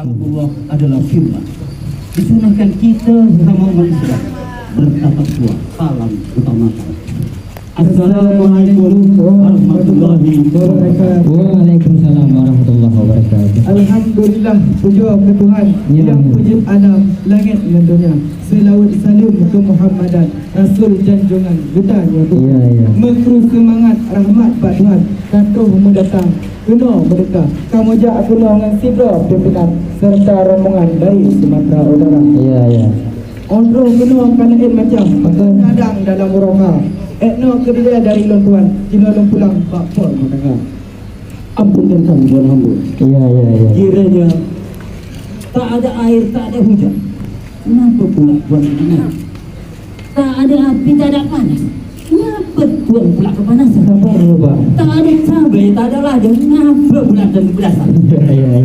Allah adalah firman. Disunahkan kita sama umat Islam bertatap tua, salam utamakan. Assalamualaikum warahmatullahi wabarakatuh. Waalaikumsalam warahmatullahi wabarakatuh. Alhamdulillah, puja ke Tuhan yang wujud alam langit dan dunia. Selawat salam ke Muhammadan Rasul janjungan getan ya Tuhan. Mekru semangat rahmat Pak Tuhan katuh mendatang kena berkah. Kamu jak kena dengan sibra pimpinan serta rombongan dari Sumatera Utara. Ondro kena kena macam kadang dalam muroka. Etno kedua dari lontuan Cina long pulang Pak Pol mendengar. Ampunkan kami Tuhan hamba. Kiranya tak ada air, tak ada hujan. Kenapa pula Tuhan ini? Tak ada api, tak ada panas. Kenapa Tuhan pula kepanasan? Tak ada cabai, tak ada lada. Kenapa pula dan belasan?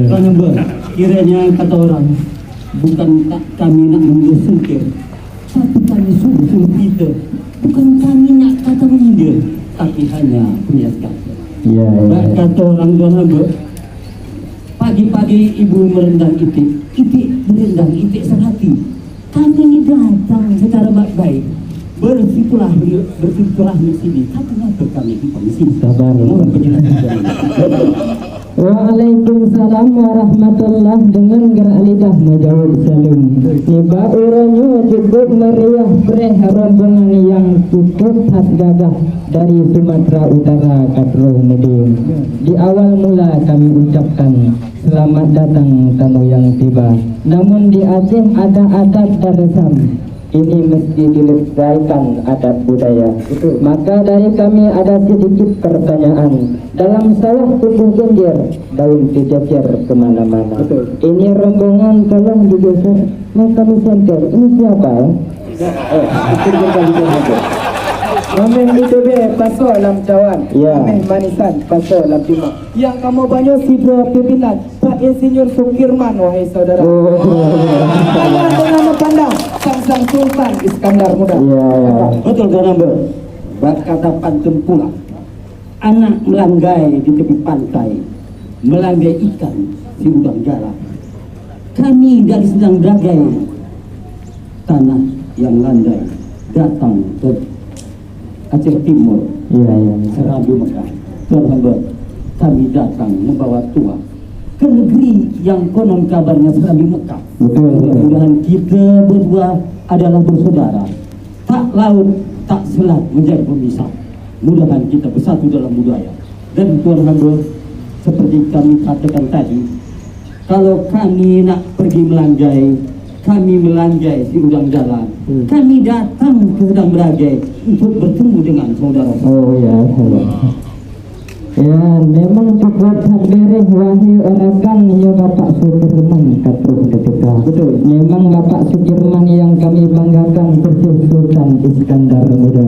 Tuhan hamba, kiranya kata orang, bukan tak kami nak menggosungkir, tapi kami sungguh kita. Bukan kami nak kata menyindir, tapi hanya menyiaskan. Kata orang Tuhan hamba, pagi-pagi ibu merendang itik, itik merendang itik serhati. Kami ini datang secara baik-baik, bersilaturahmi sini. Tapi kenapa kami di sini? Sabar. Mohon penjelasan. Waalaikumsalam warahmatullahi dengan gerak lidah menjawab salam. Tiba orangnya cukup meriah breh rombongan yang cukup khas gagah dari Sumatera Utara Katro Medin. Di awal mula kami ucapkan selamat datang tamu yang tiba. Namun di Aceh ada adat daresam. Ini mesti dilestarikan adat budaya. Maka dari kami ada sedikit pertanyaan. Dalam sawah tumbuh genjer, daun dijejer kemana-mana. Ini rombongan tolong digeser. Nah kami center. Ini siapa? Mameh itu be paso lam cawan. Mameh manisan paso lam timah. Yang kamu banyak sibuk pimpinan Pak Insinyur Sukirman wahai saudara. Dengan pandang sang Sultan Iskandar Muda. Betul Tuhan hamba. Berkata pantun pula, anak melanggai di tepi pantai, melanggai ikan si udang galah. Kami dari sedang dagai tanah yang landai datang ke Aceh Timur, Serambi Mekah. Tuhan hamba, kami datang membawa tua ke negeri yang konon kabarnya Serambi Mekah. Mudah-mudahan kita berdua adalah bersaudara, tak laut tak selat menjadi pemisah. Mudah-mudahan kita bersatu dalam budaya. Dan Tuhan hamba, seperti kami katakan tadi, kalau kami nak pergi melanggai, kami melanggai si udang jalan. Kami datang ke Sedang Beragai untuk bertemu dengan saudara. Memang cukup bereh wahai orakan ya Bapak Sukirman Katruh ketika. Memang Bapak Sukirman yang kami banggakan persis Sultan Iskandar Muda.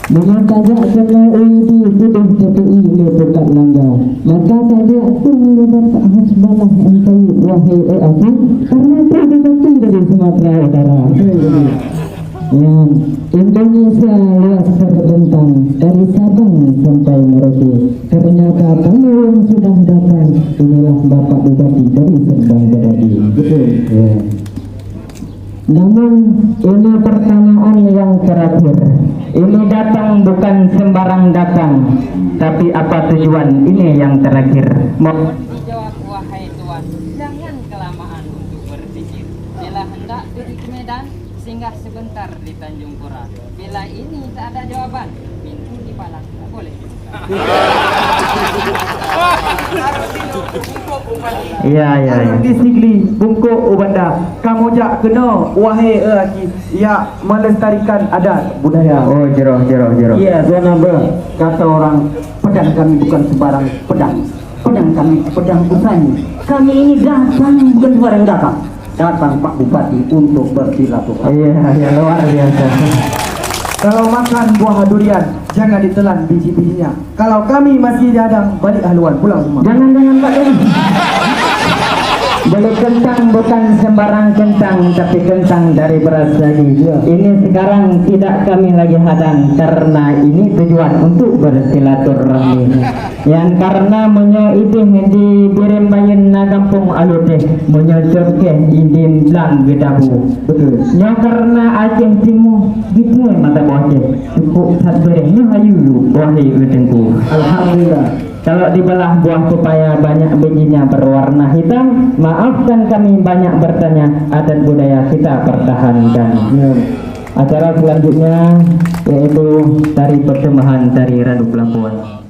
Dengan tajak kena uidi sudah TPI lepukat langga. Maka tajak tu lebar tak hasbalah entai wahai aku karena itu ada batu dari Sumatera Utara. Indonesia luas terbentang dari Sabang sampai Merauke. Ternyata kamu yang sudah datang, inilah Bapak Bupati dari Serdang Gadadi. Namun ini pertanyaan yang terakhir. Ini datang bukan sembarang datang, tapi apa tujuan ini yang terakhir? Dijawab wahai Tuan, jangan kelamaan untuk berpikir. Bila hendak pergi ke Medan, singgah sebentar di Tanjung Pura. Bila ini tak ada jawaban, pintu di Palang tak boleh dibuka. Di Sigli, Bungkuk Ubanda, kamu jak kena wahai aki ya melestarikan adat budaya. Jeroh. Iya, Tuhan hamba, kata orang, pedang kami bukan sembarang pedang. Pedang kami pedang usahanya. Kami ini datang bukan sembarang datang. Datang Pak Bupati untuk bersilaturahmi. Luar biasa. Kalau makan buah durian, jangan ditelan biji-bijinya. Kalau kami masih dihadang, balik haluan, pulang semua. Jangan Pak. Beli kentang bukan sembarang kentang, tapi kentang dari beras lagi. Ini sekarang tidak kami lagi hadang karena ini tujuan untuk bersilaturahmi. Yang karena menyo idih di Birembayan Nagampung Aluteh, menyo jorke idim lang gedabu. Betul. Yang karena Aceh Timur gitu mata Aceh. Cukup sadberehnya hayu wahai utengku. Alhamdulillah. Kalau dibelah buah pepaya banyak bijinya berwarna hitam, maafkan kami banyak bertanya, adat budaya kita pertahankan. Acara selanjutnya yaitu tari persembahan tari Randuk Lampung.